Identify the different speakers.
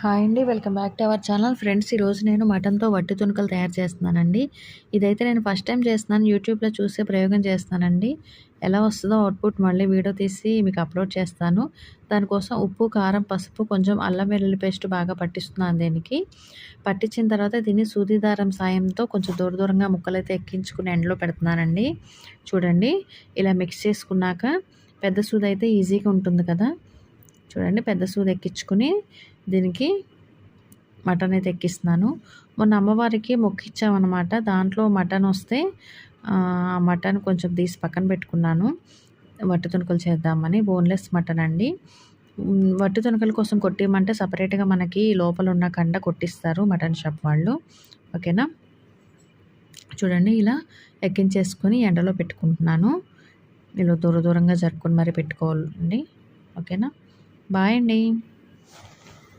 Speaker 1: Hi అండి. Welcome back to our channel. Friends, ఈరోజు నేను మటన్‌తో వట్టి తునకలు తయారు చేస్తున్నానండి. ఇదైతే నేను ఫస్ట్ టైం చేస్తున్నాను. యూట్యూబ్‌లో చూసే ప్రయోగం చేస్తున్నానండి. ఎలా వస్తదో అవుట్‌పుట్ మళ్ళీ వీడియో తీసి మీకు అప్‌లోడ్ చేస్తాను. దానికోసం ఉప్పు, కారం, పసుపు, కొంచెం అల్లం వెల్లుల్లి పేస్ట్ బాగా పట్టిస్తున్నాను దీనికి. పట్టించిన తర్వాత దీన్ని సూది దారం సాయంతో కొంచెం దూరంగా ముక్కలైతే ఎక్కించుకుని ఎండలో పెడుతున్నానండి. చూడండి, ఇలా మిక్స్ చేసుకున్నాక పెద్ద సూదైతే ఈజీగా ఉంటుంది కదా! చూడండి, పెద్ద సూది ఎక్కించుకుని దీనికి మటన్ అయితే ఎక్కిస్తున్నాను. మొన్న అమ్మవారికి మొక్కిచ్చామనమాట. దాంట్లో మటన్ వస్తే ఆ మటన్ కొంచెం తీసి పక్కన పెట్టుకున్నాను. వట్టి తునకలు చేద్దామని. బోన్‌లెస్ మటన్ అండి. వట్టి తునకల కోసం కొట్టియమంటే సపరేట్‌గా మనకి లోపల ఉన్న కండ కొట్టిస్తారు మటన్ షాప్ వాళ్ళు. ఓకేనా? చూడండి, ఇలా ఎక్కించేసుకొని ఎండలో పెట్టుకుంటున్నాను. ఇలా దూరంగా జరుపుకొని మరి పెట్టుకోవాలండి. ఓకేనా? బాయ్ అండి.